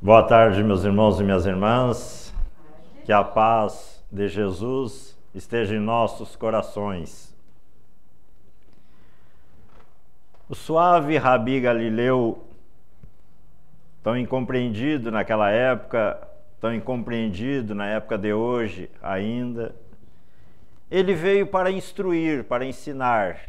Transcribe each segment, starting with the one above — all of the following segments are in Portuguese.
Boa tarde, meus irmãos e minhas irmãs. Que a paz de Jesus esteja em nossos corações. O suave Rabi Galileu, tão incompreendido naquela época, tão incompreendido na época de hoje ainda, ele veio para instruir, para ensinar.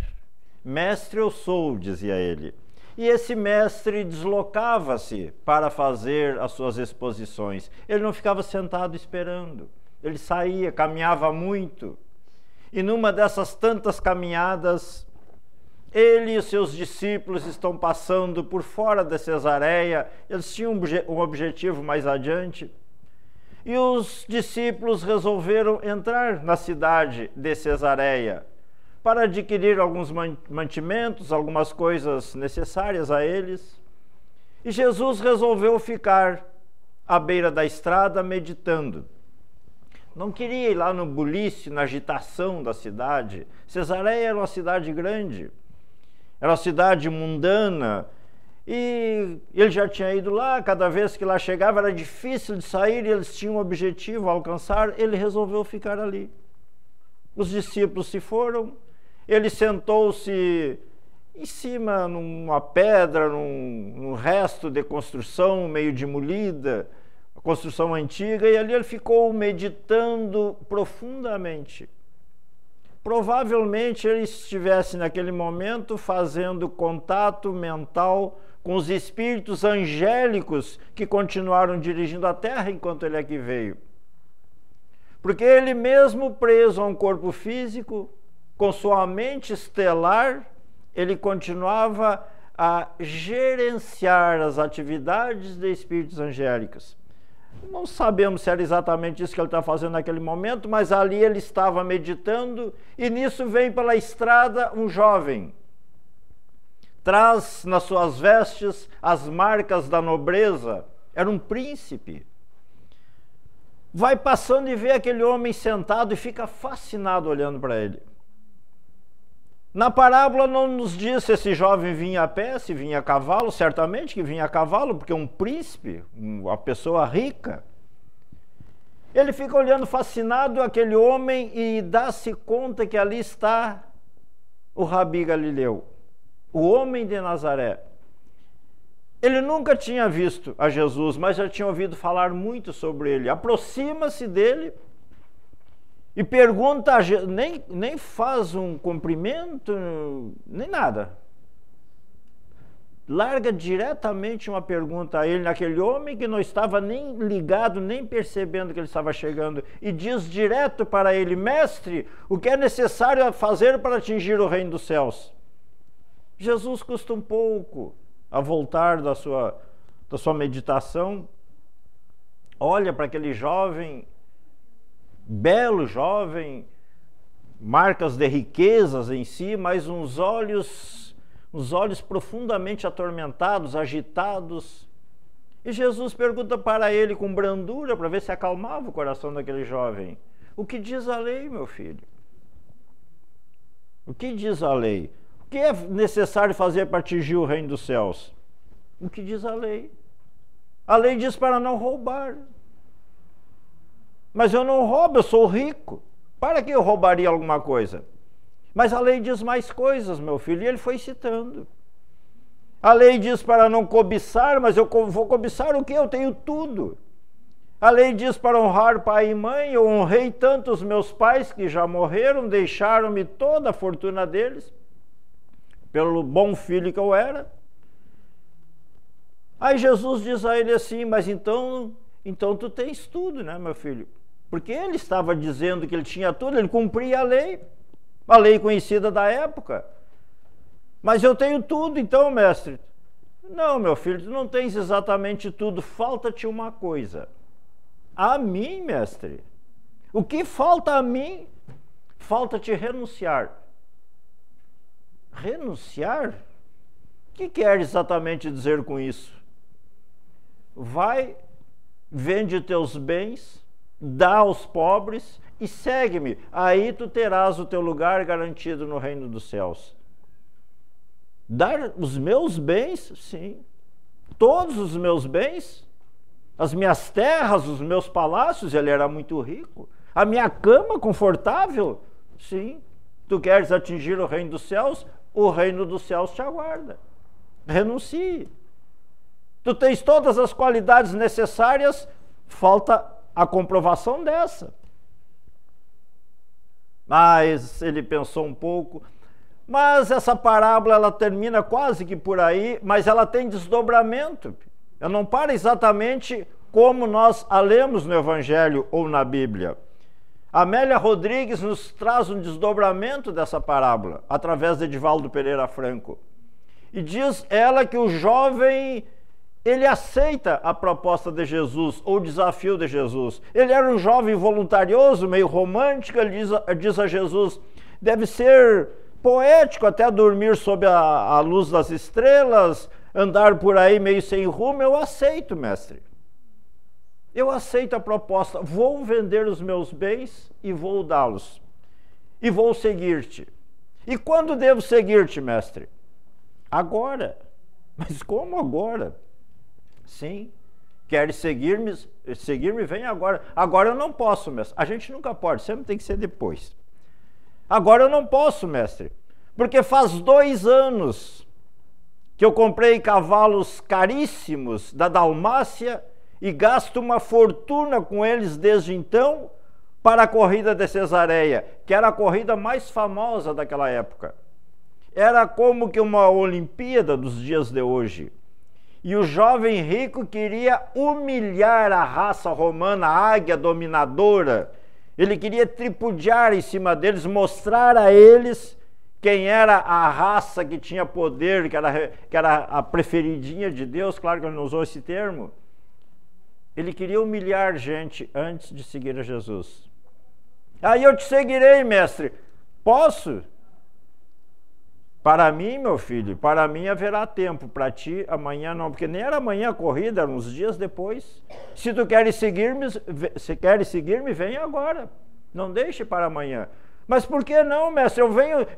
Mestre eu sou, dizia ele. E esse mestre deslocava-se para fazer as suas exposições. Ele não ficava sentado esperando. Ele saía, caminhava muito. E numa dessas tantas caminhadas, ele e os seus discípulos estão passando por fora de Cesareia. Eles tinham um objetivo mais adiante. E os discípulos resolveram entrar na cidade de Cesareia para adquirir alguns mantimentos, algumas coisas necessárias a eles. E Jesus resolveu ficar à beira da estrada meditando. Não queria ir lá no bulice, na agitação da cidade. Cesareia era uma cidade grande, era uma cidade mundana, e ele já tinha ido lá. Cada vez que lá chegava era difícil de sair, e eles tinham um objetivo a alcançar. Ele resolveu ficar ali. Os discípulos se foram. Ele sentou-se em cima, numa pedra, num resto de construção meio demolida, construção antiga, e ali ele ficou meditando profundamente. Provavelmente ele estivesse naquele momento fazendo contato mental com os espíritos angélicos que continuaram dirigindo a terra enquanto ele aqui veio. Porque ele mesmo preso a um corpo físico, com sua mente estelar, ele continuava a gerenciar as atividades de espíritos angélicos. Não sabemos se era exatamente isso que ele está fazendo naquele momento, mas ali ele estava meditando, e nisso vem pela estrada um jovem. Traz nas suas vestes as marcas da nobreza, era um príncipe. Vai passando e vê aquele homem sentado e fica fascinado olhando para ele. Na parábola não nos diz se esse jovem vinha a pé, se vinha a cavalo. Certamente que vinha a cavalo, porque um príncipe, uma pessoa rica. Ele fica olhando fascinado aquele homem e dá-se conta que ali está o Rabi Galileu, o homem de Nazaré. Ele nunca tinha visto a Jesus, mas já tinha ouvido falar muito sobre ele. Aproxima-se dele e pergunta, nem faz um cumprimento, nem nada. Larga diretamente uma pergunta a ele, naquele homem que não estava nem ligado, nem percebendo que ele estava chegando, e diz direto para ele: mestre, o que é necessário fazer para atingir o reino dos céus? Jesus custa um pouco a voltar da sua meditação, olha para aquele jovem, belo jovem, marcas de riquezas em si, mas uns olhos profundamente atormentados, agitados. E Jesus pergunta para ele com brandura, para ver se acalmava o coração daquele jovem: o que diz a lei, meu filho? O que diz a lei? O que é necessário fazer para atingir o reino dos céus? O que diz a lei? A lei diz para não roubar. Mas eu não roubo, eu sou rico. Para que eu roubaria alguma coisa? Mas a lei diz mais coisas, meu filho, e ele foi citando. A lei diz para não cobiçar, mas eu vou cobiçar o quê? Eu tenho tudo. A lei diz para honrar pai e mãe. Eu honrei tanto os meus pais que já morreram, deixaram-me toda a fortuna deles, pelo bom filho que eu era. Aí Jesus diz a ele assim: mas então tu tens tudo, né, meu filho? Porque ele estava dizendo que ele tinha tudo, ele cumpria a lei conhecida da época. Mas eu tenho tudo, então, mestre. Não, meu filho, tu não tens exatamente tudo, falta-te uma coisa. A mim, mestre? O que falta a mim? Falta-te renunciar. Renunciar? O que quer exatamente dizer com isso? Vai, vende teus bens, dá aos pobres e segue-me. Aí tu terás o teu lugar garantido no reino dos céus. Dar os meus bens? Sim. Todos os meus bens? as minhas terras, os meus palácios, ele era muito rico. A minha cama confortável, sim. Tu queres atingir o reino dos céus? O reino dos céus te aguarda. Renuncie. Tu tens todas as qualidades necessárias, falta a comprovação dessa. Mas ele pensou um pouco. Mas essa parábola, ela termina quase que por aí, mas ela tem desdobramento. Ela não para exatamente como nós a lemos no Evangelho ou na Bíblia. Amélia Rodrigues nos traz um desdobramento dessa parábola, através de Edivaldo Pereira Franco. E diz ela que o jovem, ele aceita a proposta de Jesus, ou o desafio de Jesus. Ele era um jovem voluntarioso, meio romântico, ele diz a Jesus, deve ser poético até dormir sob a luz das estrelas, andar por aí meio sem rumo. Eu aceito, mestre. Eu aceito a proposta, vou vender os meus bens e vou dá-los. E vou seguir-te. E quando devo seguir-te, mestre? Agora. Mas como agora? Sim. Queres seguir-me? Seguir-me, vem agora. Agora eu não posso, mestre. A gente nunca pode, sempre tem que ser depois. Agora eu não posso, mestre. Porque faz 2 anos que eu comprei cavalos caríssimos da Dalmácia e gasto uma fortuna com eles desde então para a corrida de Cesareia, que era a corrida mais famosa daquela época. Era como que uma Olimpíada dos dias de hoje. E o jovem rico queria humilhar a raça romana, a águia dominadora. Ele queria tripudiar em cima deles, mostrar a eles quem era a raça que tinha poder, que era a preferidinha de Deus. Claro que ele não usou esse termo. Ele queria humilhar gente antes de seguir a Jesus. Aí eu te seguirei, mestre. Posso? Para mim, meu filho, para mim haverá tempo. Para ti, amanhã não, porque nem era amanhã a corrida, eram uns dias depois. Se tu queres seguir-me, vem agora. Não deixe para amanhã. Mas por que não, mestre?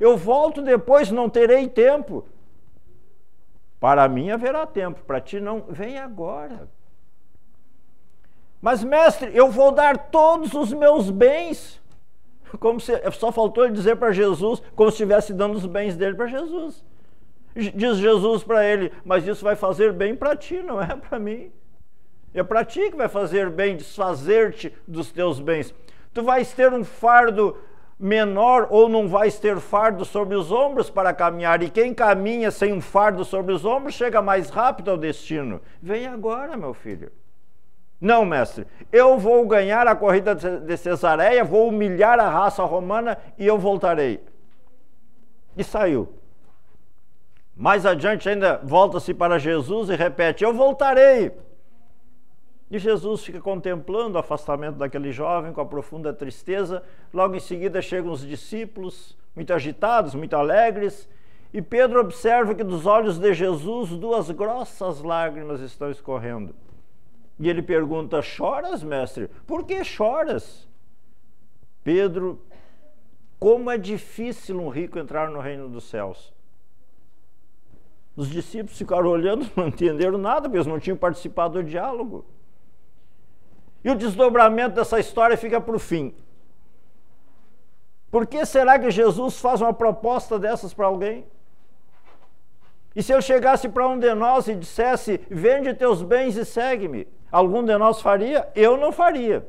Eu volto depois, não terei tempo. Para mim haverá tempo, para ti não, vem agora. Mas, mestre, eu vou dar todos os meus bens. Como se só faltou ele dizer para Jesus, como se estivesse dando os bens dele para Jesus. Diz Jesus para ele, mas isso vai fazer bem para ti, não é para mim. É para ti que vai fazer bem, desfazer-te dos teus bens. Tu vais ter um fardo menor ou não vais ter fardo sobre os ombros para caminhar. E quem caminha sem um fardo sobre os ombros chega mais rápido ao destino. Vem agora, meu filho. Não, mestre, eu vou ganhar a corrida de Cesareia, vou humilhar a raça romana e eu voltarei. E saiu. Mais adiante ainda volta-se para Jesus e repete, eu voltarei. E Jesus fica contemplando o afastamento daquele jovem com a profunda tristeza. Logo em seguida chegam os discípulos, muito agitados, muito alegres, e Pedro observa que dos olhos de Jesus 2 grossas lágrimas estão escorrendo. E ele pergunta, choras, mestre? Por que choras? Pedro, como é difícil um rico entrar no reino dos céus. Os discípulos ficaram olhando, não entenderam nada, porque eles não tinham participado do diálogo. E o desdobramento dessa história fica para o fim. Por que será que Jesus faz uma proposta dessas para alguém? E se eu chegasse para um de nós e dissesse, vende teus bens e segue-me, algum de nós faria? Eu não faria.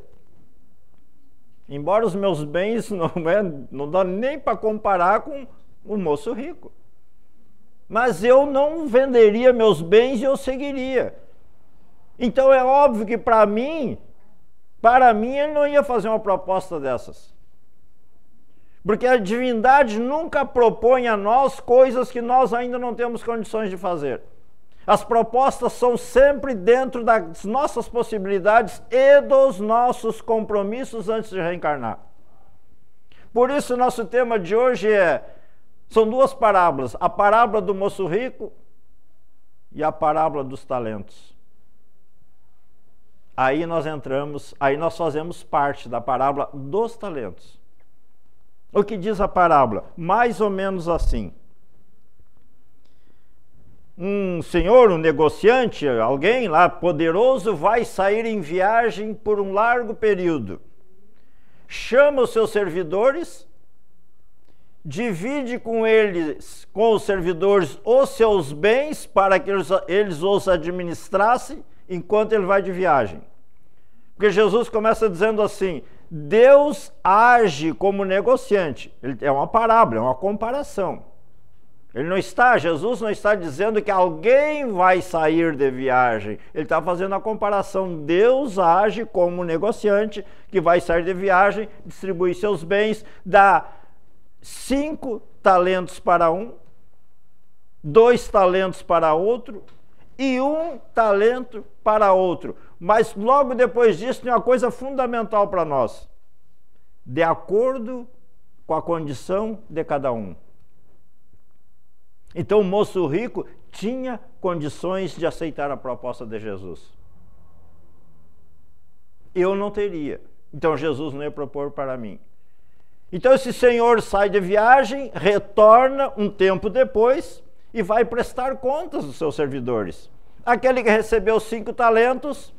Embora os meus bens não dá nem para comparar com o moço rico. Mas eu não venderia meus bens e eu seguiria. Então é óbvio que para mim ele não ia fazer uma proposta dessas. Porque a divindade nunca propõe a nós coisas que nós ainda não temos condições de fazer. As propostas são sempre dentro das nossas possibilidades e dos nossos compromissos antes de reencarnar. Por isso, o nosso tema de hoje são 2 parábolas. A parábola do moço rico e a parábola dos talentos. Aí nós fazemos parte da parábola dos talentos. O que diz a parábola? Mais ou menos assim. um senhor, um negociante, alguém lá poderoso, vai sair em viagem por um largo período. Chama os seus servidores, divide com eles, com os servidores, os seus bens para que eles os administrassem enquanto ele vai de viagem. Porque Jesus começa dizendo assim: Deus age como negociante. É uma parábola, é uma comparação. Jesus não está dizendo que alguém vai sair de viagem. Ele está fazendo a comparação. Deus age como negociante que vai sair de viagem, distribui seus bens, dá 5 talentos para um, 2 talentos para outro e 1 talento para outro. Mas logo depois disso tem uma coisa fundamental para nós: de acordo com a condição de cada um. Então o moço rico tinha condições de aceitar a proposta de Jesus. Eu não teria. Então Jesus não ia propor para mim. Então esse senhor sai de viagem, retorna um tempo depois e vai prestar contas dos seus servidores. Aquele que recebeu 5 talentos,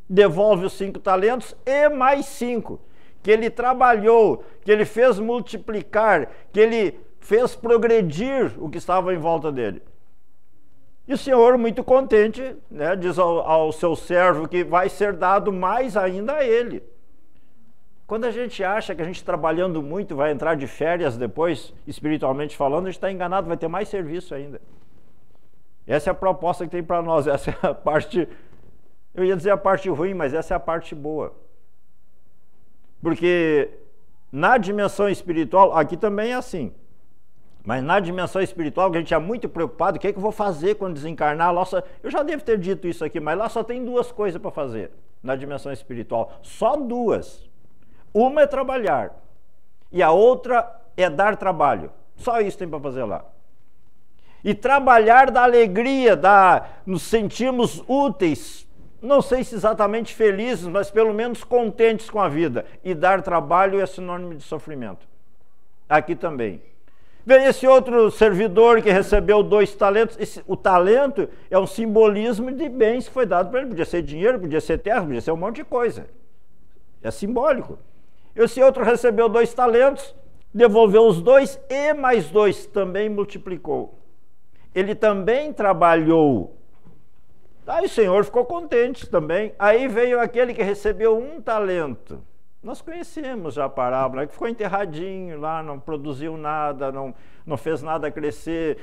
devolve os 5 talentos e mais 5, que ele trabalhou, que ele fez multiplicar, que ele fez progredir o que estava em volta dele. E o senhor, muito contente, né, diz ao seu servo que vai ser dado mais ainda a ele. Quando a gente acha que a gente trabalhando muito vai entrar de férias depois, espiritualmente falando, a gente está enganado, vai ter mais serviço ainda. Essa é a proposta que tem para nós, essa é a parte, eu ia dizer a parte ruim, mas essa é a parte boa. Porque na dimensão espiritual, aqui também é assim. Mas na dimensão espiritual, que a gente é muito preocupado, o que é que eu vou fazer quando desencarnar? Eu já devo ter dito isso aqui, mas lá só tem 2 coisas para fazer na dimensão espiritual. Só 2. Uma é trabalhar e a outra é dar trabalho. Só isso tem para fazer lá. E trabalhar dá alegria, nos sentimos úteis, não sei se exatamente felizes, mas pelo menos contentes com a vida. E dar trabalho é sinônimo de sofrimento. Aqui também. Vem esse outro servidor que recebeu 2 talentos. O talento é um simbolismo de bens que foi dado para ele. Podia ser dinheiro, podia ser terra, podia ser um monte de coisa. É simbólico. Esse outro recebeu 2 talentos, devolveu os 2 e mais 2, também multiplicou. Ele também trabalhou. Aí o senhor ficou contente também. Aí veio aquele que recebeu 1 talento. Nós conhecemos já a parábola, que ficou enterradinho lá, não produziu nada, não fez nada crescer,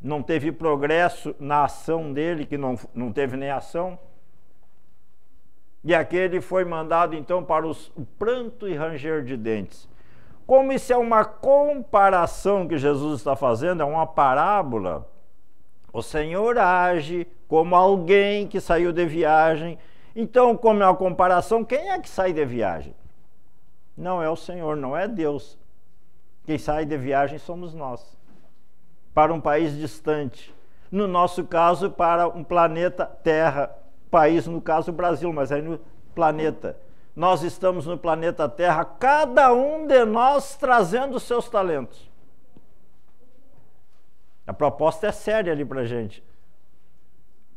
não teve progresso na ação dele, que não teve nem ação. E aquele foi mandado então para o pranto e ranger de dentes. Como isso é uma comparação que Jesus está fazendo, é uma parábola, o Senhor age como alguém que saiu de viagem. Então, como é uma comparação, quem é que sai de viagem? Não é o Senhor, não é Deus. Quem sai de viagem somos nós, para um país distante. No nosso caso, para um planeta Terra, país, no caso, Brasil, mas aí no planeta. Nós estamos no planeta Terra, cada um de nós trazendo os seus talentos. A proposta é séria ali para a gente.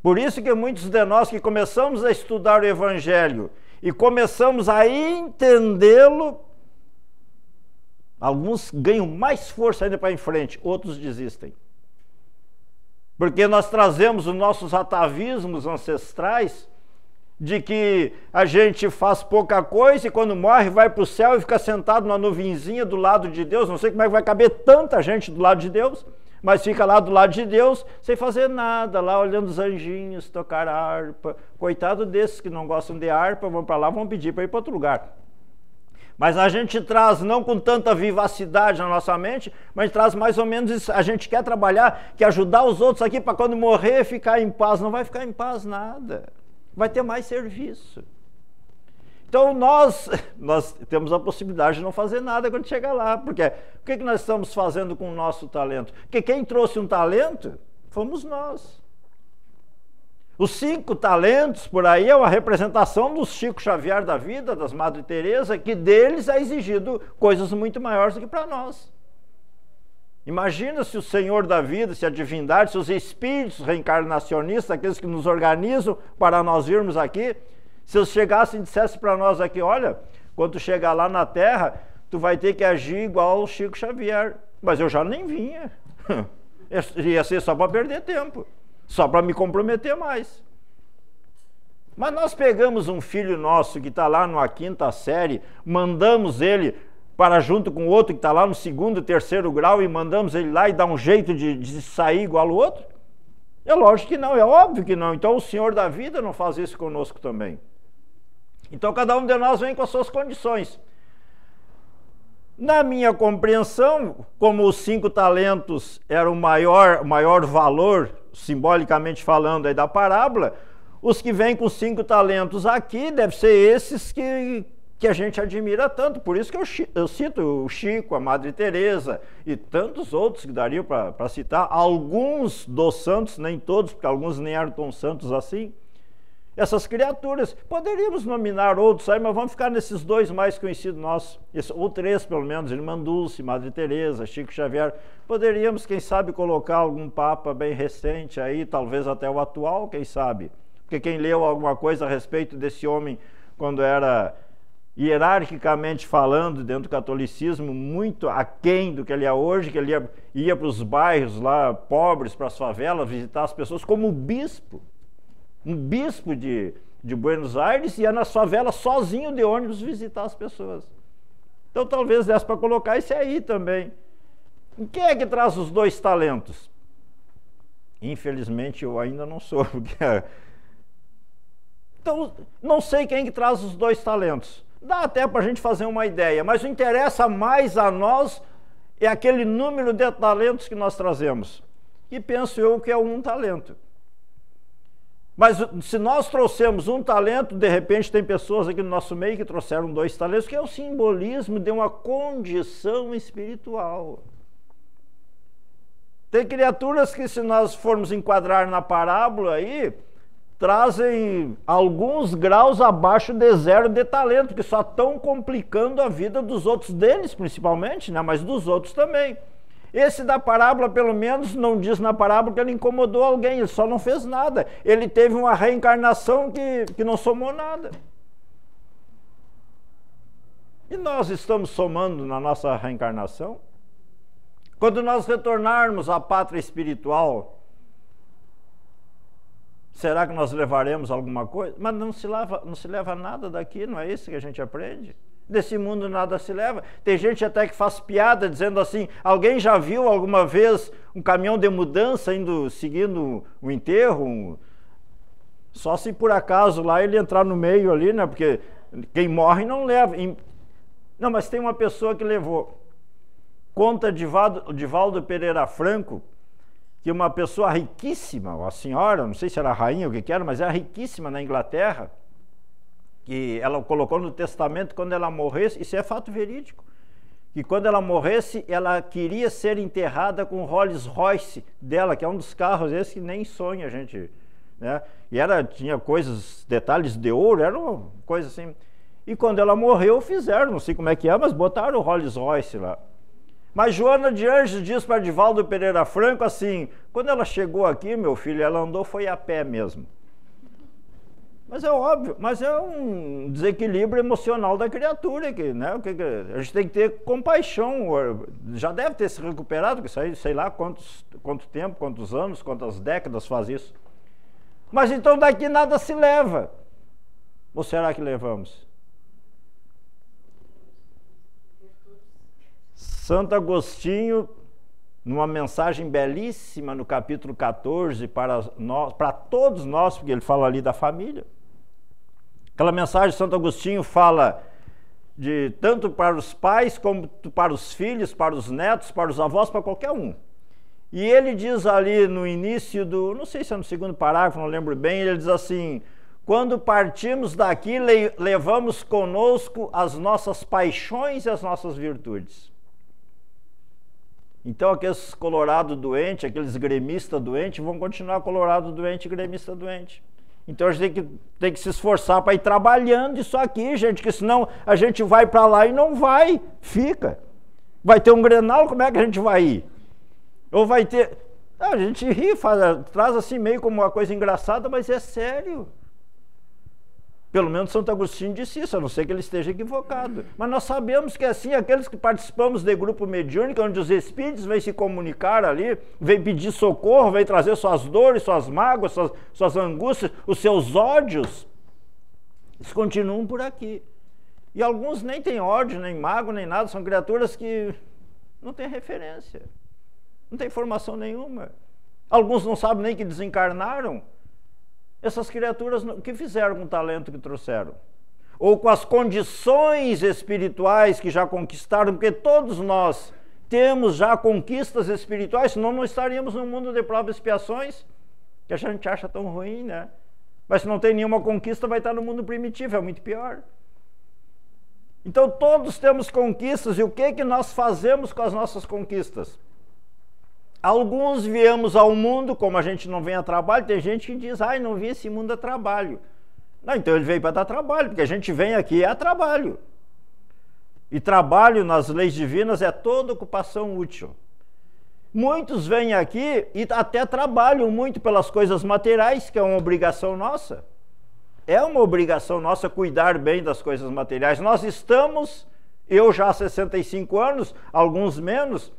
Por isso que muitos de nós que começamos a estudar o Evangelho e começamos a entendê-lo, alguns ganham mais força ainda para em frente, outros desistem. Porque nós trazemos os nossos atavismos ancestrais de que a gente faz pouca coisa e quando morre vai para o céu e fica sentado numa nuvenzinha do lado de Deus. Não sei como é que vai caber tanta gente do lado de Deus, mas fica lá do lado de Deus sem fazer nada, lá olhando os anjinhos tocar a harpa. Coitado desses que não gostam de harpa, vão para lá, vão pedir para ir para outro lugar. Mas a gente traz, não com tanta vivacidade na nossa mente, mas a gente traz mais ou menos isso. A gente quer trabalhar, quer ajudar os outros aqui para quando morrer ficar em paz. Não vai ficar em paz nada. Vai ter mais serviço. Então nós temos a possibilidade de não fazer nada quando chegar lá. Porque o que nós estamos fazendo com o nosso talento? Porque quem trouxe um talento fomos nós. Os 5 talentos por aí é uma representação dos Chico Xavier da vida, das Madre Teresa, que deles é exigido coisas muito maiores do que para nós. Imagina se o Senhor da vida, se a divindade, se os espíritos reencarnacionistas, aqueles que nos organizam para nós virmos aqui, se eles chegassem e dissessem para nós aqui, olha, quando tu chegar lá na Terra, tu vai ter que agir igual o Chico Xavier. Mas eu já nem vinha. Ia ser só para perder tempo, só para me comprometer mais. Mas nós pegamos um filho nosso que está lá numa 5ª série, mandamos ele para junto com outro que está lá no 2º, 3º grau e mandamos ele lá e dá um jeito de sair igual o outro? É lógico que não, é óbvio que não. Então o Senhor da vida não faz isso conosco também. Então cada um de nós vem com as suas condições. Na minha compreensão, como os 5 talentos eram o maior valor, simbolicamente falando aí da parábola, os que vêm com 5 talentos aqui devem ser esses que a gente admira tanto. Por isso que eu cito o Chico, a Madre Teresa e tantos outros que dariam para citar. Alguns dos santos, nem todos, porque alguns nem eram tão santos assim. Essas criaturas, poderíamos nominar outros aí, mas vamos ficar nesses 2 mais conhecidos nossos, ou 3 pelo menos, Irmã Dulce, Madre Teresa, Chico Xavier. Poderíamos, quem sabe, colocar algum papa bem recente aí, talvez até o atual, quem sabe. Porque quem leu alguma coisa a respeito desse homem, quando era hierarquicamente falando, dentro do catolicismo, muito aquém do que ele é hoje, que ele ia para os bairros lá, pobres, para as favelas, visitar as pessoas como bispo. Um bispo de Buenos Aires ia nas favelas sozinho de ônibus visitar as pessoas. Então talvez desse para colocar esse aí também. E quem é que traz os 2 talentos? Infelizmente eu ainda não sou. Então não sei quem que traz os 2 talentos. Dá até para a gente fazer uma ideia, mas o que interessa mais a nós é aquele número de talentos que nós trazemos. E penso eu que é 1 talento. Mas se nós trouxemos 1 talento, de repente tem pessoas aqui no nosso meio que trouxeram 2 talentos, que é o simbolismo de uma condição espiritual. Tem criaturas que, se nós formos enquadrar na parábola aí, trazem alguns graus abaixo de 0 de talento, que só estão complicando a vida dos outros, deles principalmente, né? Mas dos outros também. Esse da parábola, pelo menos, não diz na parábola que ele incomodou alguém, ele só não fez nada. Ele teve uma reencarnação que não somou nada. E nós estamos somando na nossa reencarnação? Quando nós retornarmos à pátria espiritual, será que nós levaremos alguma coisa? Mas não se leva nada daqui, não é isso que a gente aprende? Desse mundo nada se leva. Tem gente até que faz piada dizendo assim, alguém já viu alguma vez um caminhão de mudança seguindo o enterro? Só se por acaso lá ele entrar no meio ali, né? Porque quem morre não leva. Não, mas tem uma pessoa que levou. Conta Divaldo Pereira Franco, que uma pessoa riquíssima, uma senhora, não sei se era rainha ou o que era, mas era riquíssima na Inglaterra, que ela colocou no testamento quando ela morresse, isso é fato verídico, que quando ela morresse, ela queria ser enterrada com o Rolls Royce dela, que é um dos carros esse que nem sonha a gente, né? E tinha coisas, detalhes de ouro, era uma coisa assim. E quando ela morreu, fizeram, não sei como é que é, mas botaram o Rolls Royce lá. Mas Joana de Anjos diz para Divaldo Pereira Franco assim, quando ela chegou aqui, meu filho, ela andou, foi a pé mesmo. Mas é óbvio, mas é um desequilíbrio emocional da criatura, que, né? A gente tem que ter compaixão, já deve ter se recuperado, que isso aí, sei lá quanto tempo, quantos anos, quantas décadas faz isso. Mas então daqui nada se leva. Ou será que levamos? Santo Agostinho, numa mensagem belíssima no capítulo 14, para todos nós, porque ele fala ali da família. Aquela mensagem de Santo Agostinho fala de tanto para os pais, como para os filhos, para os netos, para os avós, para qualquer um. E ele diz ali no início não sei se é no 2º parágrafo, não lembro bem, ele diz assim, quando partimos daqui, levamos conosco as nossas paixões e as nossas virtudes. Então aqueles colorados doentes, aqueles gremistas doentes, vão continuar colorado doente e gremista doente. Então a gente tem que se esforçar para ir trabalhando isso aqui, gente, que senão a gente vai para lá e não vai, fica. Vai ter um Grenal, como é que a gente vai ir? Ou vai ter... A gente ri, traz assim meio como uma coisa engraçada, mas é sério. Pelo menos Santo Agostinho disse isso, a não ser que ele esteja equivocado. Mas nós sabemos que assim, aqueles que participamos de grupo mediúnico, onde os espíritos vêm se comunicar ali, vêm pedir socorro, vêm trazer suas dores, suas mágoas, suas angústias, os seus ódios, eles continuam por aqui. E alguns nem têm ódio, nem mágoa, nem nada, são criaturas que não têm referência, não têm formação nenhuma. Alguns não sabem nem que desencarnaram. Essas criaturas, o que fizeram com o talento que trouxeram? Ou com as condições espirituais que já conquistaram, porque todos nós temos já conquistas espirituais, senão não estaríamos no mundo de provas e expiações, que a gente acha tão ruim, né? Mas se não tem nenhuma conquista, vai estar no mundo primitivo, é muito pior. Então todos temos conquistas, e o que nós fazemos com as nossas conquistas? Alguns viemos ao mundo, como a gente não vem a trabalho, tem gente que diz, ai, não vi esse mundo a trabalho. Não, então ele veio para dar trabalho, porque a gente vem aqui a trabalho. E trabalho nas leis divinas é toda ocupação útil. Muitos vêm aqui e até trabalham muito pelas coisas materiais, que é uma obrigação nossa. É uma obrigação nossa cuidar bem das coisas materiais. Nós estamos, eu já há 65 anos, alguns menos,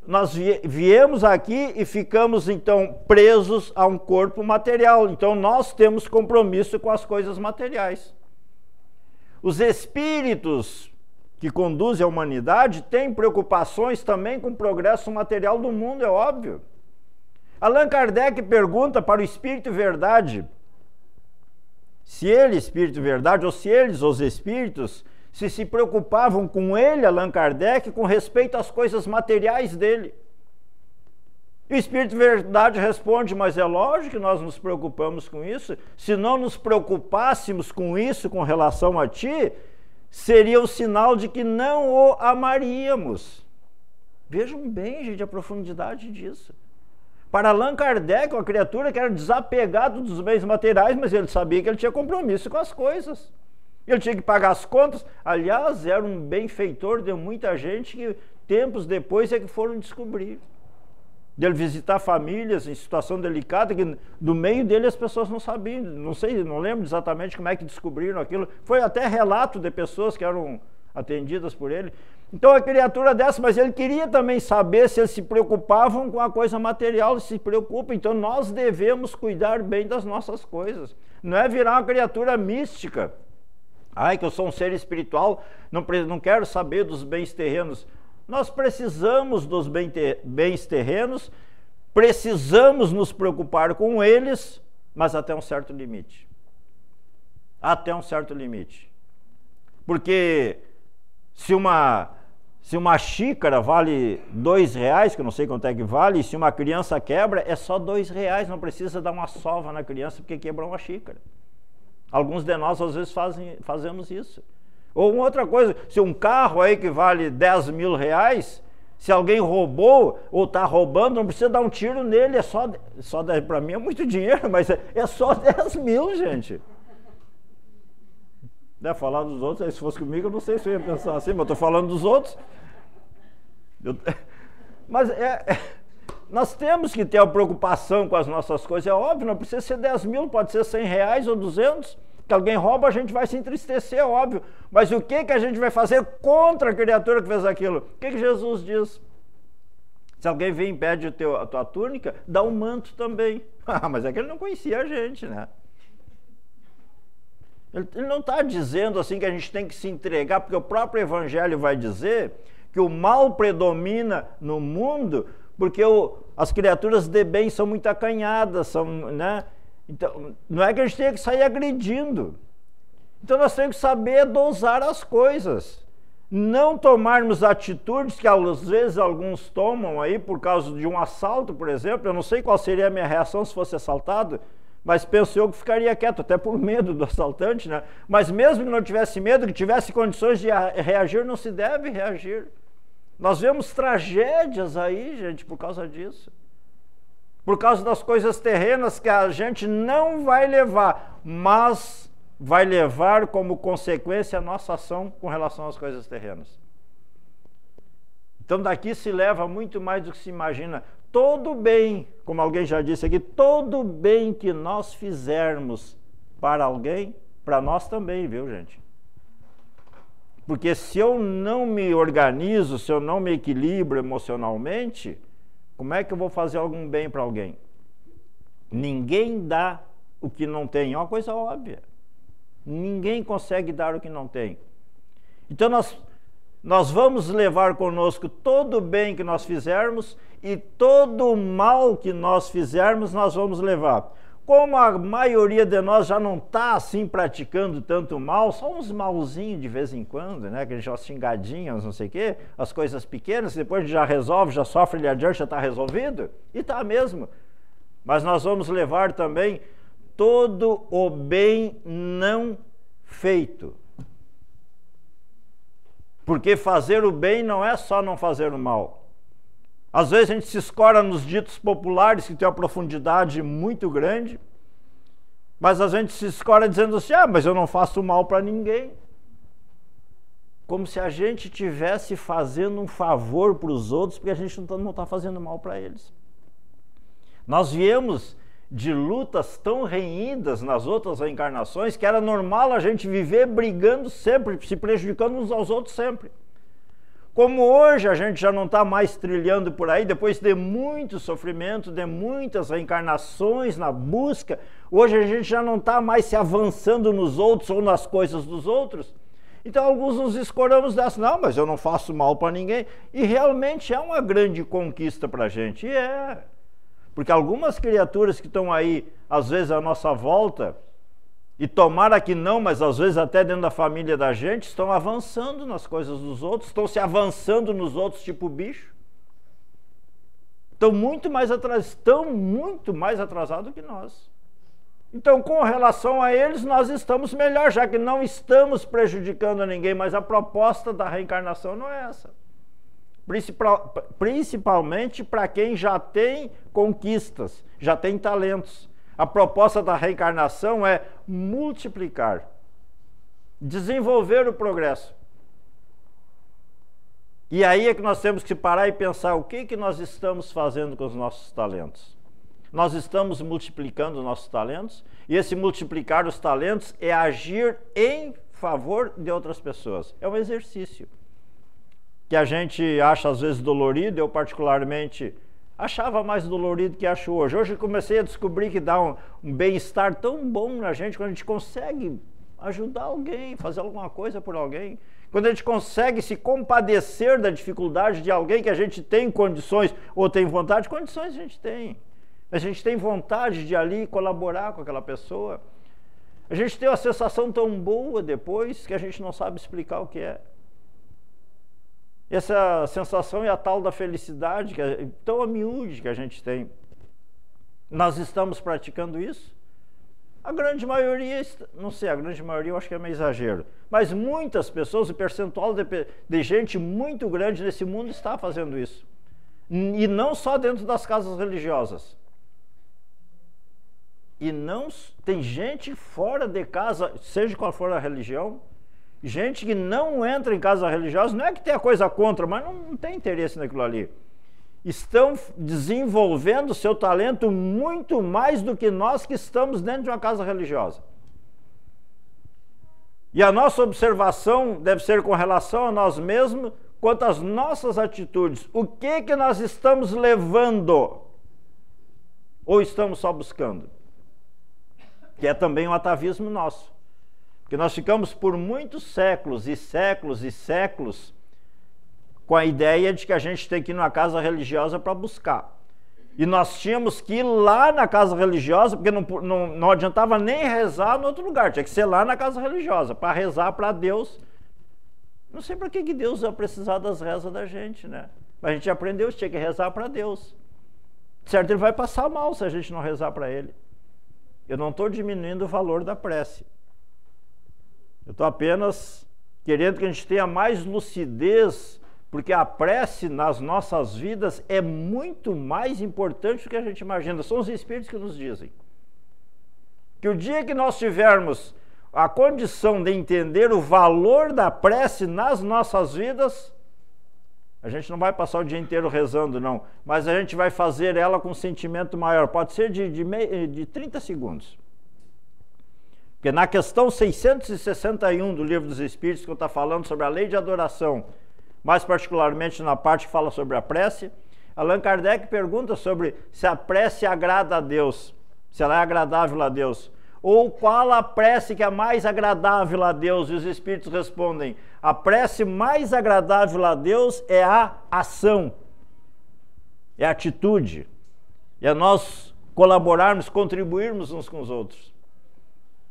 nós viemos aqui e ficamos então presos a um corpo material. Então nós temos compromisso com as coisas materiais. Os espíritos que conduzem a humanidade têm preocupações também com o progresso material do mundo, é óbvio. Allan Kardec pergunta para o Espírito Verdade, se ele, Espírito Verdade, ou se eles, os espíritos, se preocupavam com ele, Allan Kardec, com respeito às coisas materiais dele. E o Espírito Verdade responde, mas é lógico que nós nos preocupamos com isso. Se não nos preocupássemos com isso com relação a ti, seria o sinal de que não o amaríamos. Vejam bem, gente, a profundidade disso. Para Allan Kardec, uma criatura que era desapegado dos bens materiais, mas ele sabia que ele tinha compromisso com as coisas. Ele tinha que pagar as contas. Aliás, era um benfeitor de muita gente que tempos depois é que foram descobrir. De ele visitar famílias em situação delicada, que do meio dele as pessoas não sabiam, não lembro exatamente como é que descobriram aquilo. Foi até relato de pessoas que eram atendidas por ele. Então a criatura dessa, mas ele queria também saber se eles se preocupavam com a coisa material, eles se preocupam. Então nós devemos cuidar bem das nossas coisas. Não é virar uma criatura mística. Ai, que eu sou um ser espiritual, não quero saber dos bens terrenos. Nós precisamos dos bens terrenos, precisamos nos preocupar com eles, mas até um certo limite. Até um certo limite. Porque se uma xícara vale R$2, que eu não sei quanto é que vale, e se uma criança quebra, é só R$2, não precisa dar uma sova na criança porque quebrou uma xícara. Alguns de nós, às vezes, fazemos isso. Ou uma outra coisa, se um carro aí que vale R$10 mil, se alguém roubou ou está roubando, não precisa dar um tiro nele, para mim é muito dinheiro, mas é só 10 mil, gente. Deve falar dos outros, aí se fosse comigo, eu não sei se eu ia pensar assim, mas eu estou falando dos outros. Mas nós temos que ter a preocupação com as nossas coisas, é óbvio, não precisa ser 10 mil, pode ser R$100 ou 200, que alguém rouba, a gente vai se entristecer, é óbvio, mas o que a gente vai fazer contra a criatura que fez aquilo? O que Jesus diz? Se alguém vem e pede a tua túnica, dá um manto também. Mas é que ele não conhecia a gente, né? Ele não está dizendo assim que a gente tem que se entregar, porque o próprio Evangelho vai dizer que o mal predomina no mundo, porque as criaturas de bem são muito acanhadas, né? Então, não é que a gente tenha que sair agredindo. Então nós temos que saber dosar as coisas. Não tomarmos atitudes que às vezes alguns tomam aí por causa de um assalto, por exemplo. Eu não sei qual seria a minha reação se fosse assaltado, mas penso eu que ficaria quieto, até por medo do assaltante, né? Mas mesmo que não tivesse medo, que tivesse condições de reagir, não se deve reagir. Nós vemos tragédias aí, gente, por causa disso. Por causa das coisas terrenas que a gente não vai levar, mas vai levar como consequência a nossa ação com relação às coisas terrenas. Então daqui se leva muito mais do que se imagina. Todo bem, como alguém já disse aqui, todo bem que nós fizermos para alguém, para nós também, viu, gente? Porque se eu não me organizo, se eu não me equilibro emocionalmente, como é que eu vou fazer algum bem para alguém? Ninguém dá o que não tem, é uma coisa óbvia. Ninguém consegue dar o que não tem. Então nós vamos levar conosco todo o bem que nós fizermos e todo o mal que nós fizermos, nós vamos levar. Como a maioria de nós já não está assim praticando tanto mal, só uns malzinhos de vez em quando, né? Que a gente já xingadinhas, não sei o quê, as coisas pequenas, depois a gente já resolve, já sofre ali adiante, já está resolvido, e está mesmo. Mas nós vamos levar também todo o bem não feito. Porque fazer o bem não é só não fazer o mal. Às vezes a gente se escora nos ditos populares que tem uma profundidade muito grande, mas a gente se escora dizendo assim, mas eu não faço mal para ninguém. Como se a gente estivesse fazendo um favor para os outros, porque a gente não está fazendo mal para eles. Nós viemos de lutas tão renhidas nas outras reencarnações que era normal a gente viver brigando sempre, se prejudicando uns aos outros sempre. Como hoje a gente já não está mais trilhando por aí, depois de muito sofrimento, de muitas reencarnações na busca, hoje a gente já não está mais se avançando nos outros ou nas coisas dos outros. Então alguns nos escoramos dessa, não, mas eu não faço mal para ninguém. E realmente é uma grande conquista para a gente, e é. Porque algumas criaturas que estão aí, às vezes à nossa volta, e tomara que não, mas às vezes até dentro da família da gente, estão avançando nas coisas dos outros, estão se avançando nos outros tipo bicho. Estão muito mais atrasados que nós. Então, com relação a eles, nós estamos melhor, já que não estamos prejudicando a ninguém, mas a proposta da reencarnação não é essa. Principalmente para quem já tem conquistas, já tem talentos. A proposta da reencarnação é multiplicar, desenvolver o progresso. E aí é que nós temos que parar e pensar o que nós estamos fazendo com os nossos talentos. Nós estamos multiplicando os nossos talentos, e esse multiplicar os talentos é agir em favor de outras pessoas. É um exercício que a gente acha às vezes dolorido. Eu particularmente achava mais dolorido que acho hoje. Hoje eu comecei a descobrir que dá um bem-estar tão bom na gente quando a gente consegue ajudar alguém, fazer alguma coisa por alguém. Quando a gente consegue se compadecer da dificuldade de alguém que a gente tem condições ou tem vontade, condições a gente tem. A gente tem vontade de ir ali colaborar com aquela pessoa. A gente tem uma sensação tão boa depois que a gente não sabe explicar o que é. Essa sensação é a tal da felicidade, que é tão miúde que a gente tem. Nós estamos praticando isso? A grande maioria, não sei, a grande maioria eu acho que é meio exagero, mas muitas pessoas, o percentual de gente muito grande nesse mundo está fazendo isso. E não só dentro das casas religiosas. E não tem gente fora de casa, seja qual for a religião, gente que não entra em casa religiosa, não é que tenha coisa contra, mas não tem interesse naquilo ali. Estão desenvolvendo seu talento muito mais do que nós que estamos dentro de uma casa religiosa. E a nossa observação deve ser com relação a nós mesmos, quanto às nossas atitudes. O que nós estamos levando? Ou estamos só buscando? Que é também um atavismo nosso. Porque nós ficamos por muitos séculos e séculos e séculos com a ideia de que a gente tem que ir numa casa religiosa para buscar. E nós tínhamos que ir lá na casa religiosa, porque não adiantava nem rezar no outro lugar, tinha que ser lá na casa religiosa, para rezar para Deus. Não sei para que Deus ia precisar das rezas da gente, né? Mas a gente aprendeu que tinha que rezar para Deus. Certo, ele vai passar mal se a gente não rezar para ele. Eu não estou diminuindo o valor da prece. Eu estou apenas querendo que a gente tenha mais lucidez, porque a prece nas nossas vidas é muito mais importante do que a gente imagina. São os Espíritos que nos dizem. Que o dia que nós tivermos a condição de entender o valor da prece nas nossas vidas, A gente não vai passar o dia inteiro rezando, não. Mas a gente vai fazer ela com um sentimento maior. Pode ser de 30 segundos. Porque na questão 661 do Livro dos Espíritos, que eu estou falando sobre a lei de adoração, mais particularmente na parte que fala sobre a prece, Allan Kardec pergunta sobre se a prece agrada a Deus, se ela é agradável a Deus, ou qual a prece que é mais agradável a Deus, e os Espíritos respondem, a prece mais agradável a Deus é a ação, é a atitude, é nós colaborarmos, contribuirmos uns com os outros.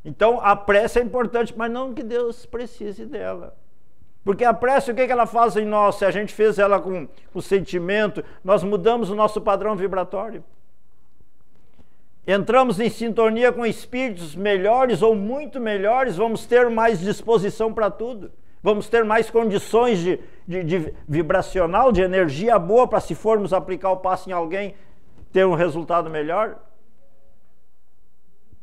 Então a prece é importante, mas não que Deus precise dela. Porque a prece, o que ela faz em nós? Se a gente fez ela com o sentimento, nós mudamos o nosso padrão vibratório. Entramos em sintonia com espíritos melhores ou muito melhores, vamos ter mais disposição para tudo. Vamos ter mais condições de vibracional, de energia boa para, se formos aplicar o passe em alguém, ter um resultado melhor.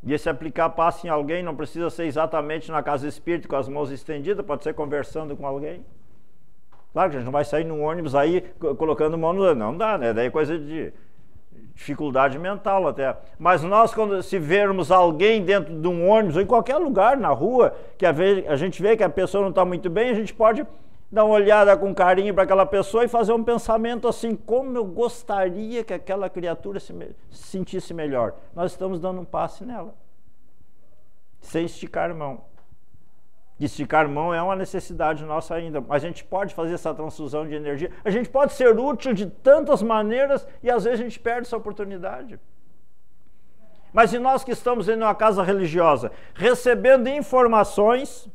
E esse aplicar passe em alguém não precisa ser exatamente na casa espírita com as mãos estendidas, pode ser conversando com alguém. Claro que a gente não vai sair num ônibus aí colocando mão no... Não dá, né? Daí é coisa de dificuldade mental até. Mas nós, quando se vermos alguém dentro de um ônibus ou em qualquer lugar na rua, que a gente vê que a pessoa não está muito bem, a gente pode dar uma olhada com carinho para aquela pessoa e fazer um pensamento assim, como eu gostaria que aquela criatura se sentisse melhor. Nós estamos dando um passe nela, sem esticar mão. Esticar mão é uma necessidade nossa ainda, mas a gente pode fazer essa transfusão de energia, a gente pode ser útil de tantas maneiras e às vezes a gente perde essa oportunidade. Mas e nós que estamos em uma casa religiosa, recebendo informações...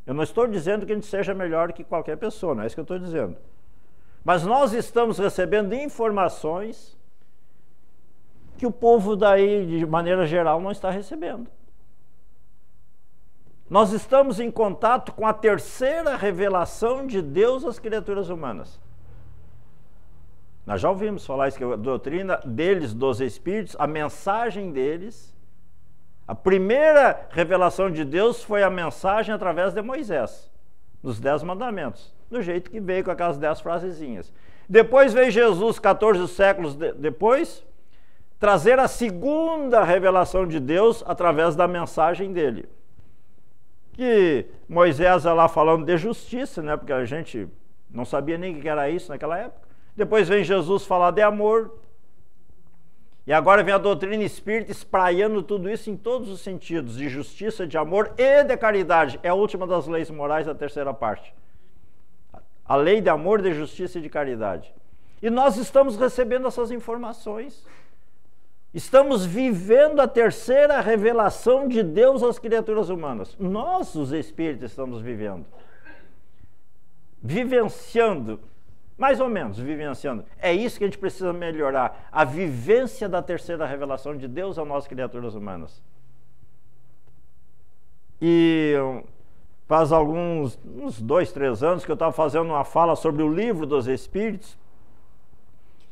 Eu não estou dizendo que a gente seja melhor que qualquer pessoa, não é isso que eu estou dizendo. Mas nós estamos recebendo informações que o povo daí, de maneira geral, não está recebendo. Nós estamos em contato com a terceira revelação de Deus às criaturas humanas. Nós já ouvimos falar isso, que a doutrina deles, dos Espíritos, a mensagem deles... A primeira revelação de Deus foi a mensagem através de Moisés, nos 10 mandamentos, do jeito que veio com aquelas 10 frasezinhas. Depois veio Jesus, 14 séculos depois, trazer a segunda revelação de Deus através da mensagem dele. Que Moisés lá falando de justiça, né? Porque a gente não sabia nem o que era isso naquela época. Depois vem Jesus falar de amor. E agora vem a doutrina espírita espraiando tudo isso em todos os sentidos, de justiça, de amor e de caridade. É a última das leis morais da terceira parte. A lei de amor, de justiça e de caridade. E nós estamos recebendo essas informações. Estamos vivendo a terceira revelação de Deus às criaturas humanas. Nós, os espíritos, estamos vivendo. Vivenciando. Mais ou menos, vivenciando. É isso que a gente precisa melhorar. A vivência da terceira revelação de Deus a nós, criaturas humanas. E faz uns 2, 3 anos que eu estava fazendo uma fala sobre o Livro dos Espíritos.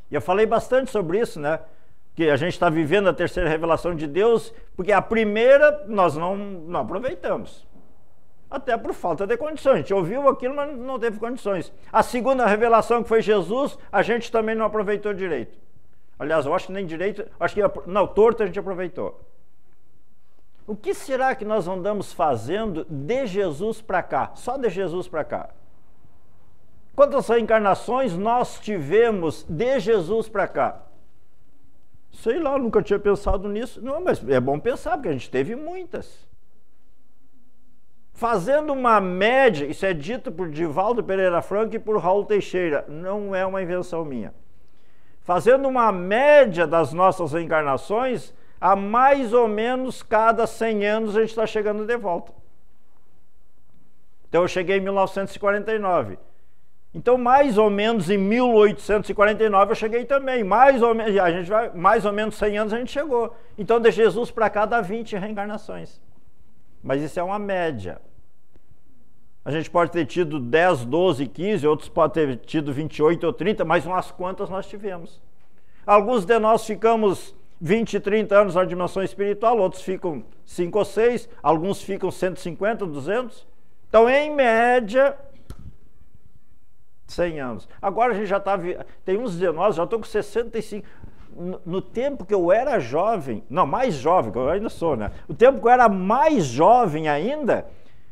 E eu falei bastante sobre isso, né? Que a gente está vivendo a terceira revelação de Deus, porque a primeira nós não aproveitamos. Até por falta de condições. A gente ouviu aquilo, mas não teve condições. A segunda revelação, que foi Jesus, a gente também não aproveitou direito. Aliás, eu acho que nem direito, acho que não, torto a gente aproveitou. O que será que nós andamos fazendo de Jesus para cá? Só de Jesus para cá. Quantas reencarnações nós tivemos de Jesus para cá? Sei lá, nunca tinha pensado nisso. Não, mas é bom pensar, porque a gente teve muitas. Fazendo uma média, isso é dito por Divaldo Pereira Franco e por Raul Teixeira, não é uma invenção minha. Fazendo uma média das nossas reencarnações, a mais ou menos cada 100 anos a gente está chegando de volta. Então eu cheguei em 1949. Então mais ou menos em 1849 eu cheguei também. Mais ou menos 100 anos a gente chegou. Então de Jesus para cá dá 20 reencarnações. Mas isso é uma média. A gente pode ter tido 10, 12, 15, outros podem ter tido 28 ou 30, mas umas quantas nós tivemos. Alguns de nós ficamos 20, 30 anos na dimensão espiritual, outros ficam 5 ou 6, alguns ficam 150, 200. Então, em média, 100 anos. Agora a gente já está... Tem uns de nós, já estou com 65. No tempo que eu era jovem, não, mais jovem, que eu ainda sou, né? O tempo que eu era mais jovem ainda,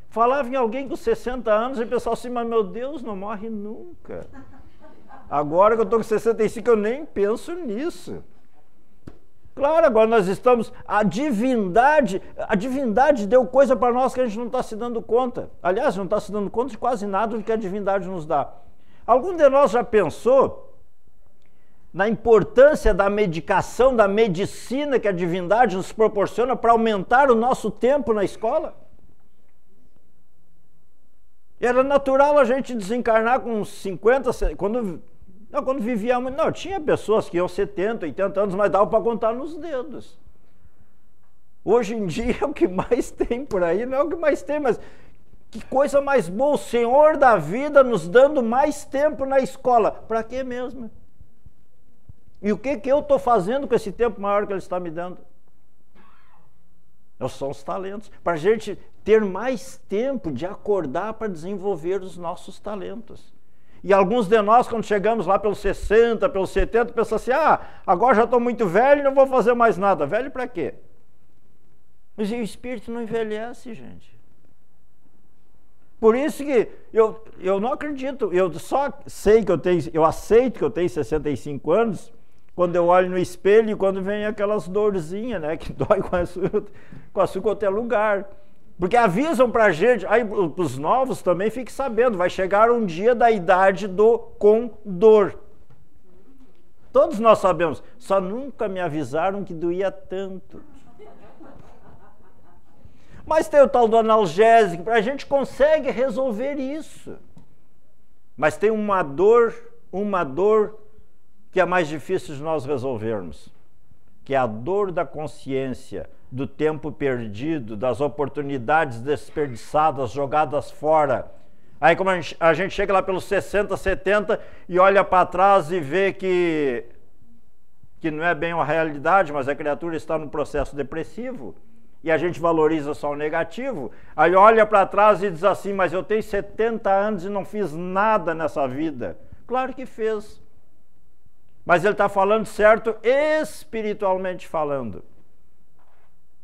falava em alguém com 60 anos e o pessoal assim, mas meu Deus, não morre nunca. Agora que eu estou com 65, eu nem penso nisso. Claro, agora nós estamos... A divindade deu coisa para nós que a gente não está se dando conta. Aliás, não está se dando conta de quase nada do que a divindade nos dá. Algum de nós já pensou na importância da medicação, da medicina que a divindade nos proporciona para aumentar o nosso tempo na escola? Era natural a gente desencarnar com 50, quando vivíamos... Não, tinha pessoas que iam 70, 80 anos, mas dava para contar nos dedos. Hoje em dia é o que mais tem por aí, não é o que mais tem, mas que coisa mais boa, o Senhor da vida nos dando mais tempo na escola. Para quê mesmo? E o que eu estou fazendo com esse tempo maior que Ele está me dando? São os talentos. Para a gente ter mais tempo de acordar para desenvolver os nossos talentos. E alguns de nós, quando chegamos lá pelos 60, pelos 70, pensam assim, agora já estou muito velho, não vou fazer mais nada. Velho para quê? Mas o espírito não envelhece, gente. Por isso que eu não acredito, eu só sei que eu aceito que eu tenho 65 anos, quando eu olho no espelho e quando vem aquelas dorzinhas, né, que dói com açúcar em qualquer lugar. Porque avisam pra gente, aí os novos também fiquem sabendo, vai chegar um dia da idade do condor. Todos nós sabemos, só nunca me avisaram que doía tanto. Mas tem o tal do analgésico, a gente consegue resolver isso. Mas tem uma dor que é mais difícil de nós resolvermos, que é a dor da consciência, do tempo perdido, das oportunidades desperdiçadas, jogadas fora. Aí como a gente chega lá pelos 60, 70 e olha para trás e vê que não é bem a realidade, mas a criatura está no processo depressivo, e a gente valoriza só o negativo, aí olha para trás e diz assim, mas eu tenho 70 anos e não fiz nada nessa vida. Claro que fez. Mas ele está falando certo espiritualmente falando.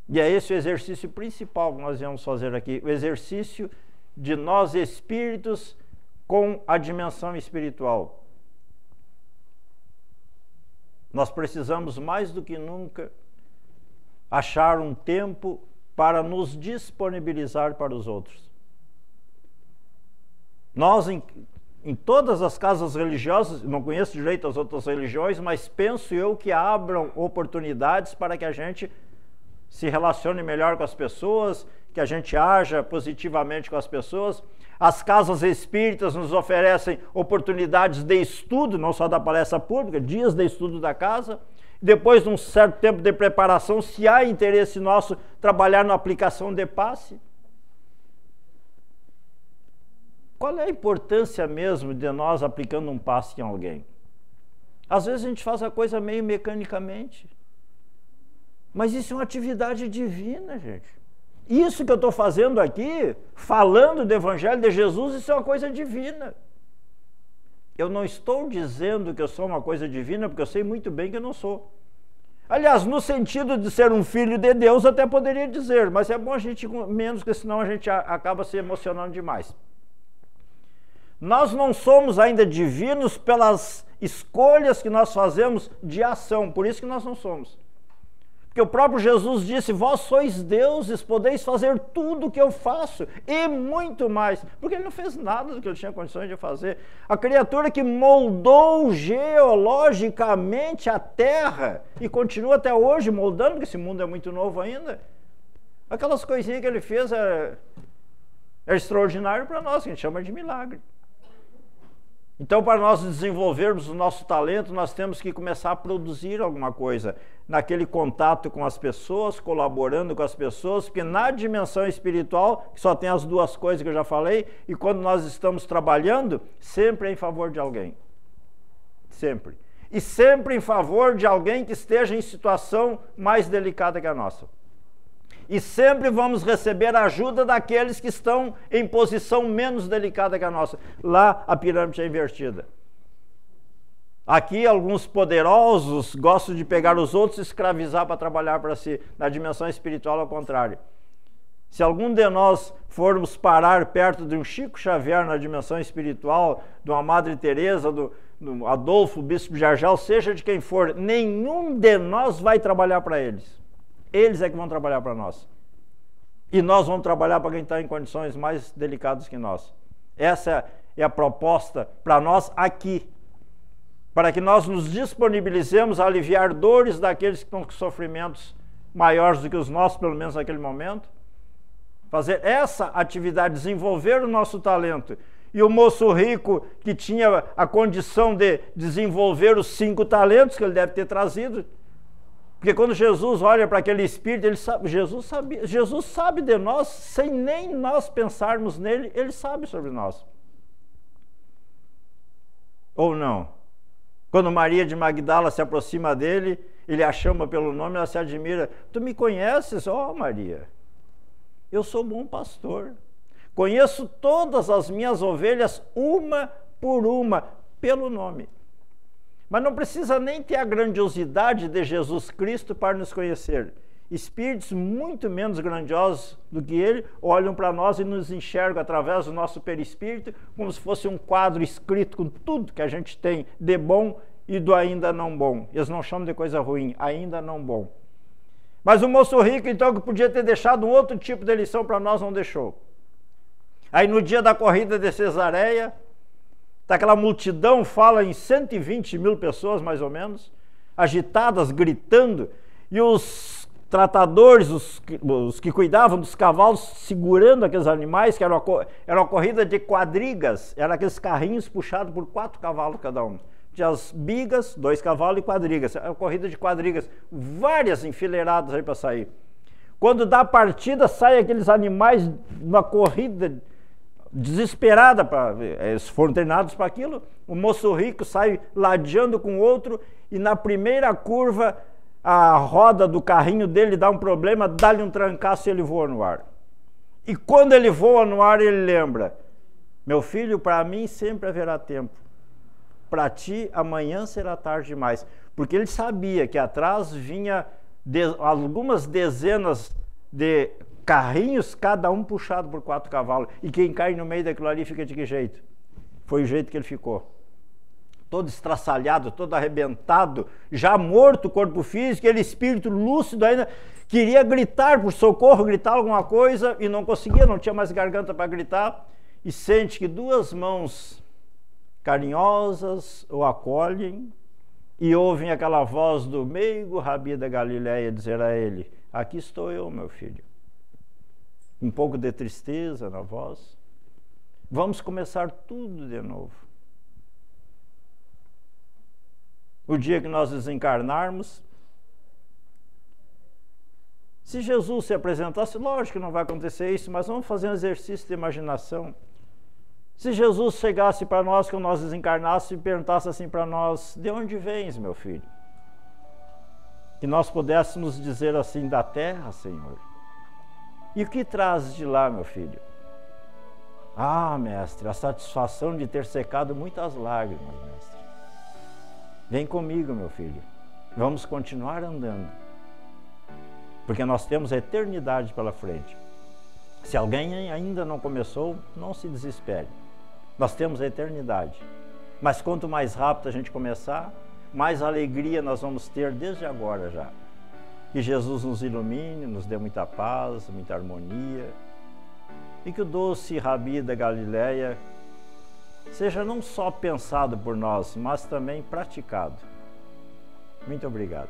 E é esse o exercício principal que nós vamos fazer aqui, o exercício de nós espíritos com a dimensão espiritual. Nós precisamos mais do que nunca achar um tempo para nos disponibilizar para os outros. Nós, em todas as casas religiosas, não conheço direito as outras religiões, mas penso eu que abram oportunidades para que a gente se relacione melhor com as pessoas, que a gente haja positivamente com as pessoas. As casas espíritas nos oferecem oportunidades de estudo, não só da palestra pública, dias de estudo da casa. Depois de um certo tempo de preparação, se há interesse nosso, trabalhar na aplicação de passe. Qual é a importância mesmo de nós aplicando um passe em alguém? Às vezes a gente faz a coisa meio mecanicamente. Mas isso é uma atividade divina, gente. Isso que eu estou fazendo aqui, falando do Evangelho de Jesus, isso é uma coisa divina. Eu não estou dizendo que eu sou uma coisa divina, porque eu sei muito bem que eu não sou. Aliás, no sentido de ser um filho de Deus, até poderia dizer, mas é bom a gente menos, porque senão a gente acaba se emocionando demais. Nós não somos ainda divinos pelas escolhas que nós fazemos de ação, por isso que nós não somos. Porque o próprio Jesus disse, vós sois deuses, podeis fazer tudo o que eu faço e muito mais. Porque ele não fez nada do que ele tinha condições de fazer. A criatura que moldou geologicamente a Terra e continua até hoje moldando, porque esse mundo é muito novo ainda. Aquelas coisinhas que ele fez é extraordinário para nós, que a gente chama de milagre. Então, para nós desenvolvermos o nosso talento, nós temos que começar a produzir alguma coisa, naquele contato com as pessoas, colaborando com as pessoas, porque na dimensão espiritual, que só tem as duas coisas que eu já falei, e quando nós estamos trabalhando, sempre é em favor de alguém. Sempre. E sempre em favor de alguém que esteja em situação mais delicada que a nossa. E sempre vamos receber a ajuda daqueles que estão em posição menos delicada que a nossa. Lá a pirâmide é invertida. Aqui alguns poderosos gostam de pegar os outros e escravizar para trabalhar para si. Na dimensão espiritual, ao contrário. Se algum de nós formos parar perto de um Chico Xavier na dimensão espiritual, de uma Madre Teresa, do Adolfo, Bispo de Argel, seja de quem for, nenhum de nós vai trabalhar para eles. Eles é que vão trabalhar para nós. E nós vamos trabalhar para quem está em condições mais delicadas que nós. Essa é a proposta para nós aqui. Para que nós nos disponibilizemos a aliviar dores daqueles que estão com sofrimentos maiores do que os nossos, pelo menos naquele momento. Fazer essa atividade, desenvolver o nosso talento. E o moço rico que tinha a condição de desenvolver os 5 talentos que ele deve ter trazido. Porque quando Jesus olha para aquele espírito, ele sabe, Jesus sabe de nós, sem nem nós pensarmos nele, ele sabe sobre nós. Ou não? Quando Maria de Magdala se aproxima dele, ele a chama pelo nome, ela se admira. Tu me conheces, ó Maria? Eu sou bom pastor. Conheço todas as minhas ovelhas, uma por uma, pelo nome. Mas não precisa nem ter a grandiosidade de Jesus Cristo para nos conhecer. Espíritos muito menos grandiosos do que ele olham para nós e nos enxergam através do nosso perispírito como se fosse um quadro escrito com tudo que a gente tem de bom e do ainda não bom. Eles não chamam de coisa ruim, ainda não bom. Mas o moço rico, então, que podia ter deixado um outro tipo de lição para nós, não deixou. Aí no dia da corrida de Cesareia, daquela multidão, fala em 120 mil pessoas, mais ou menos, agitadas, gritando, e os tratadores, os que cuidavam dos cavalos, segurando aqueles animais, que era uma corrida de quadrigas, eram aqueles carrinhos puxados por 4 cavalos cada um. Tinha as bigas, 2 cavalos e quadrigas, era uma corrida de quadrigas, várias enfileiradas aí para sair. Quando dá a partida, saem aqueles animais, uma corrida desesperada, eles foram treinados para aquilo. O moço rico sai ladeando com o outro e na primeira curva a roda do carrinho dele dá um problema, dá-lhe um trancaço e ele voa no ar. E quando ele voa no ar, ele lembra: meu filho, para mim sempre haverá tempo, para ti amanhã será tarde demais. Porque ele sabia que atrás vinha algumas dezenas de carrinhos, cada um puxado por 4 cavalos. E quem cai no meio daquilo ali fica de que jeito? Foi o jeito que ele ficou. Todo estraçalhado, todo arrebentado, já morto o corpo físico, aquele espírito lúcido ainda, queria gritar por socorro, gritar alguma coisa e não conseguia, não tinha mais garganta para gritar, e sente que 2 mãos carinhosas o acolhem e ouvem aquela voz do meigo Rabi da Galileia dizer a ele: aqui estou eu, meu filho. Um pouco de tristeza na voz. Vamos começar tudo de novo. O dia que nós desencarnarmos, se Jesus se apresentasse, lógico que não vai acontecer isso, mas vamos fazer um exercício de imaginação. Se Jesus chegasse para nós, quando nós desencarnássemos, e perguntasse assim para nós: de onde vens, meu filho? Que nós pudéssemos dizer assim: da terra, Senhor. E o que trazes de lá, meu filho? Ah, mestre, a satisfação de ter secado muitas lágrimas, mestre. Vem comigo, meu filho. Vamos continuar andando. Porque nós temos a eternidade pela frente. Se alguém ainda não começou, não se desespere. Nós temos a eternidade. Mas quanto mais rápido a gente começar, mais alegria nós vamos ter desde agora já. Que Jesus nos ilumine, nos dê muita paz, muita harmonia. E que o doce Rabi da Galileia seja não só pensado por nós, mas também praticado. Muito obrigado.